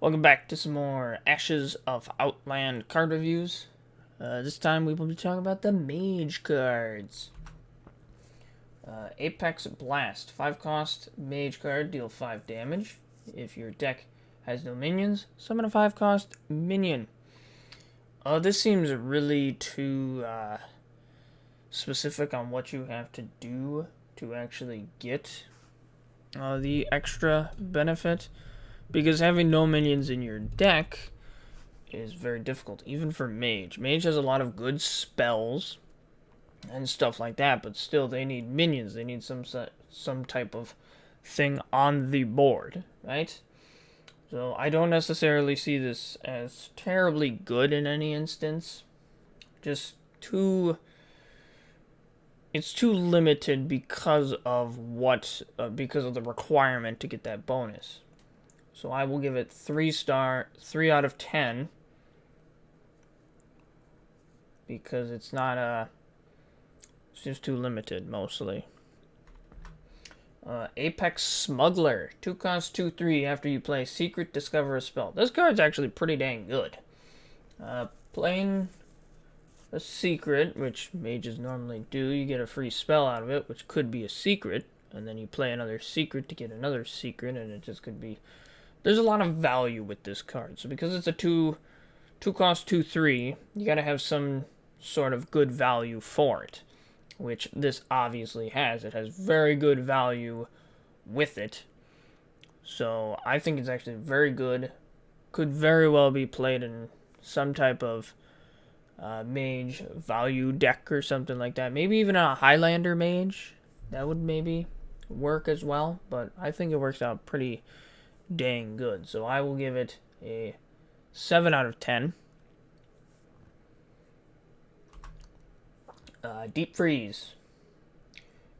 Welcome back to some more Ashes of Outland card reviews. This time we will be talking about the Mage cards. Apex Blast, 5 cost Mage card, deal 5 damage. If your deck has no minions, summon a 5 cost minion. This seems really too specific on what you have to do to actually get the extra benefit. Because having no minions in your deck is very difficult, even for Mage. Mage has a lot of good spells and stuff like that, but still they need minions. They need some type of thing on the board, right? So I don't necessarily see this as terribly good in any instance. Just it's too limited because of because of the requirement to get that bonus. So I will give it 3 out of 10. Because it's not, it's just too limited, mostly. Apex Smuggler. 2 cost 2/3 after you play Secret, discover a spell. This card's actually pretty dang good. Playing a Secret, which mages normally do, you get a free spell out of it, which could be a secret. And then you play another Secret to get another secret, and it just could be... There's a lot of value with this card. So because it's a 2 cost 2/3, you gotta have some sort of good value for it. Which this obviously has. It has very good value with it. So I think it's actually very good. Could very well be played in some type of mage value deck or something like that. Maybe even a Highlander mage. That would maybe work as well. But I think it works out pretty dang good. So I will give it a 7 out of 10. Deep Freeze.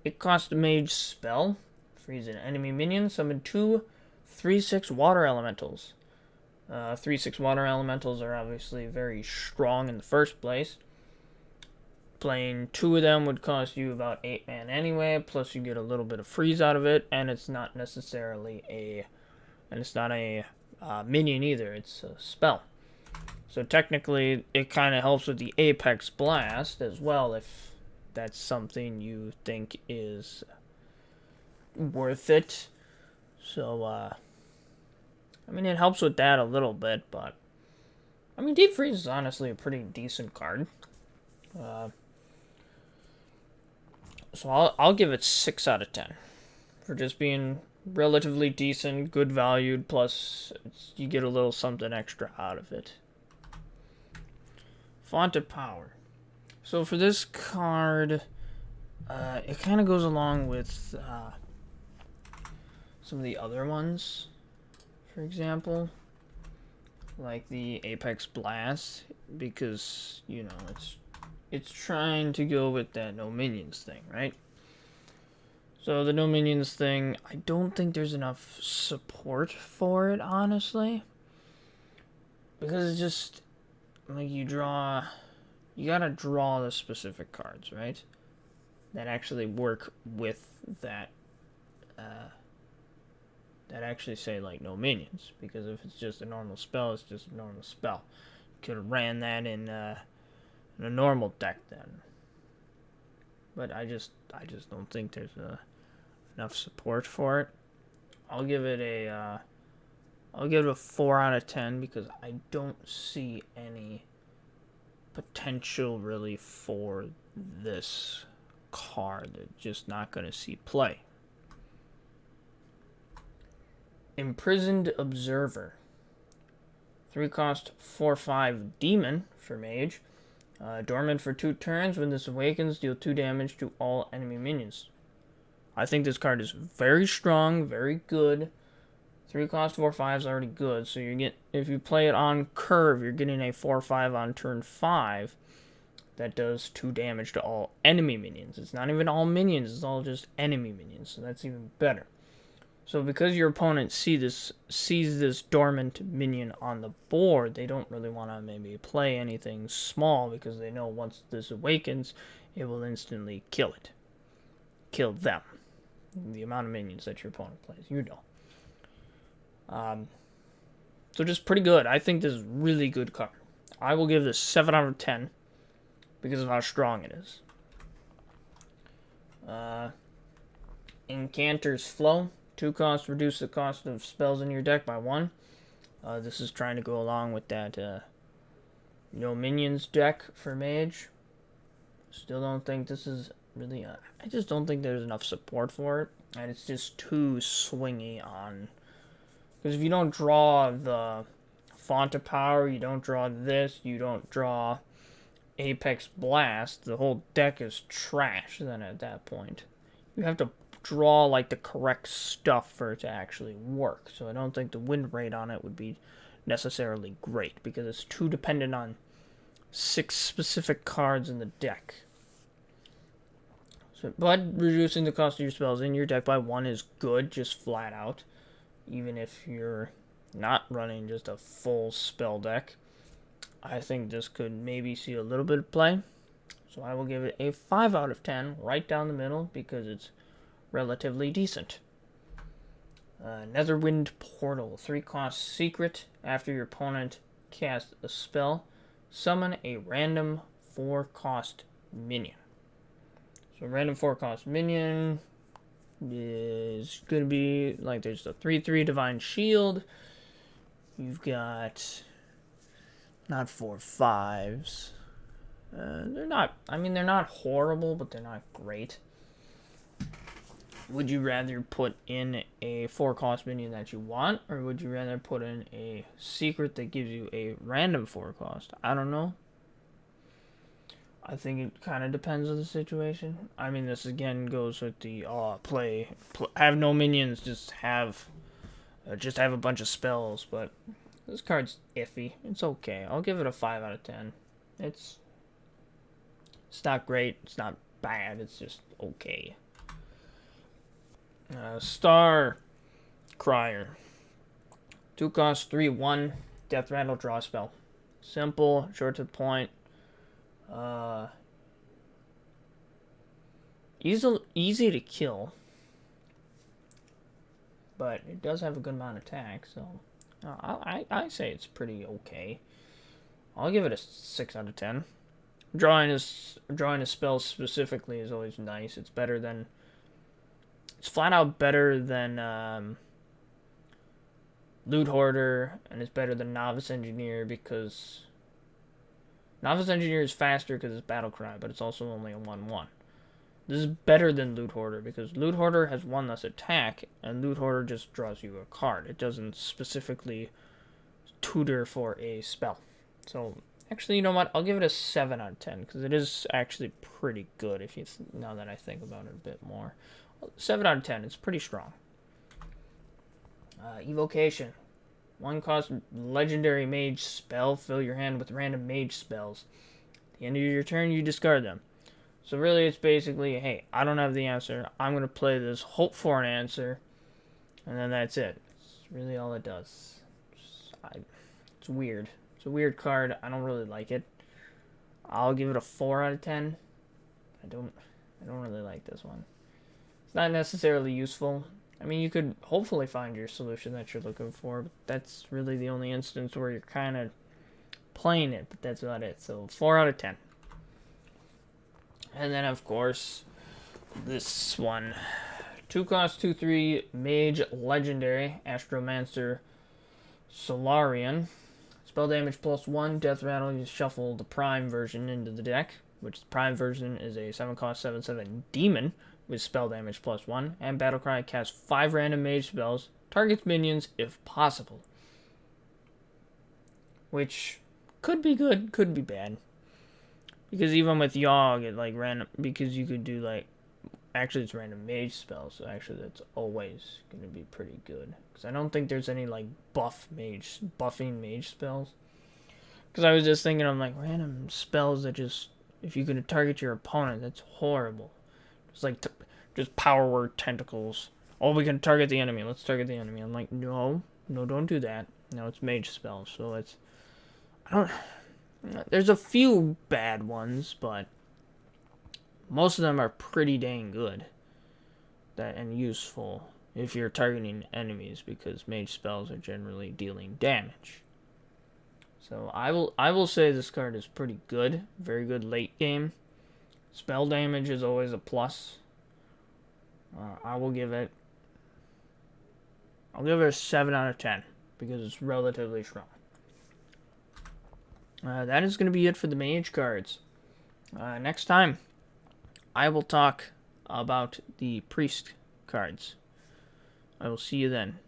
It costs a mage spell. Freeze an enemy minion. Summon 2 3/6 water elementals. 3/6 water elementals are obviously very strong in the first place. Playing 2 of them would cost you about 8 mana anyway. Plus you get a little bit of freeze out of it. And it's not necessarily a... And it's not a minion either, it's a spell. So technically, it kind of helps with the Apex Blast as well, if that's something you think is worth it. So, I mean, it helps with that a little bit, but... I mean, Deep Freeze is honestly a pretty decent card. So I'll give it 6 out of 10. For just being... relatively decent, good valued, plus you get a little something extra out of it. Font of Power. So for this card, it kind of goes along with some of the other ones, for example, like the Apex Blast, because, you know, it's trying to go with that no minions thing, right? So the no minions thing, I don't think there's enough support for it, honestly. Because it's just, like, you gotta draw the specific cards, right? That actually work with that, that actually say, like, no minions. Because if it's just a normal spell, it's just a normal spell. You could have ran that in a normal deck then. But I just don't think there's enough support for it. I'll give it a 4 out of 10 because I don't see any potential really for this card. They're just not going to see play. Imprisoned Observer. 3 cost 4/5 Demon for Mage. Dormant for 2 turns. When this awakens, deal 2 damage to all enemy minions. I think this card is very strong, very good. 3 cost 4/5 is already good, so if you play it on curve, you're getting a 4/5 on turn 5 that does 2 damage to all enemy minions. It's not even all minions, it's all just enemy minions, so that's even better. So because your opponent sees this dormant minion on the board, they don't really want to maybe play anything small because they know once this awakens, it will instantly kill it. Kill them. The amount of minions that your opponent plays, you know. So just pretty good. I think this is really good card. I will give this 7 out of 10 because of how strong it is. Cantors Flow. 2 costs, reduce the cost of spells in your deck by 1. This is trying to go along with that no minions deck for Mage. Still don't think this is really... I just don't think there's enough support for it. And it's just too swingy on... Because if you don't draw the Font of Power, you don't draw this, you don't draw Apex Blast, the whole deck is trash then at that point. You have to draw like the correct stuff for it to actually work. So I don't think the win rate on it would be necessarily great because it's too dependent on 6 specific cards in the deck. So, but reducing the cost of your spells in your deck by 1 is good, just flat out. Even if you're not running just a full spell deck. I think this could maybe see a little bit of play. So I will give it a 5 out of 10, right down the middle, because it's relatively decent. Netherwind Portal, 3 cost secret. After your opponent casts a spell, summon a random 4 cost minion. So random 4 cost minion is going to be like there's the 3/3 Divine Shield. You've got not 4/5s. They're not, I mean, they're not horrible, but they're not great. Would you rather put in a 4 cost minion that you want, or would you rather put in a secret that gives you a random 4 cost? I don't know. I think it kind of depends on the situation. I mean, this again goes with the have no minions, just have a bunch of spells. But this card's iffy. It's okay. I'll give it a 5 out of 10. It's not great. It's not bad. It's just okay. Star Crier. 2 costs, 3/1. Death Rattle, draw a spell. Simple, short to the point. Easy to kill, but it does have a good amount of attack, so I say it's pretty okay. I'll give it a 6 out of 10. Drawing a spell specifically is always nice. It's flat out better than Loot Hoarder, and it's better than Novice Engineer because Novice Engineer is faster because it's Battle Cry, but it's also only a 1/1. This is better than Loot Hoarder because Loot Hoarder has 1 less attack, and Loot Hoarder just draws you a card. It doesn't specifically tutor for a spell. So, actually, you know what? I'll give it a 7 out of 10 because it is actually pretty good now that I think about it a bit more. 7 out of 10. It's pretty strong. Evocation. 1 cost legendary mage spell. Fill your hand with random mage spells. At the end of your turn, you discard them. So really, it's basically, hey, I don't have the answer. I'm going to play this, hope for an answer, and then that's it. It's really all it does. It's weird. It's a weird card. I don't really like it. I'll give it a 4 out of 10. I don't really like this one. It's not necessarily useful. I mean, you could hopefully find your solution that you're looking for, but that's really the only instance where you're kind of playing it, but that's about it. So, 4 out of 10. And then, of course, this one. 2 cost, 2/3, Mage Legendary, Astromancer Solarian. Spell damage +1, Death Rattle, you shuffle the Prime version into the deck, which the Prime version is a 7 cost, 7/7 Demon with spell damage +1, and Battlecry casts 5 random mage spells, targets minions if possible. Which could be good, could be bad. Because even with Yogg, it like random, because you could do like, actually it's random mage spells, so actually that's always going to be pretty good. Because I don't think there's any like buffing mage spells. Because I was just thinking, I'm like, random spells that just, if you could target your opponent, that's horrible. It's like, just power word tentacles. Oh, we can target the enemy. Let's target the enemy. I'm like, no, don't do that. No, it's mage spells. So it's, there's a few bad ones, but most of them are pretty dang good and useful. if you're targeting enemies, because mage spells are generally dealing damage. So I will say this card is pretty good, very good late game. Spell damage is always a plus. I'll give it a 7 out of 10 because it's relatively strong. That is going to be it for the mage cards. Next time, I will talk about the priest cards. I will see you then.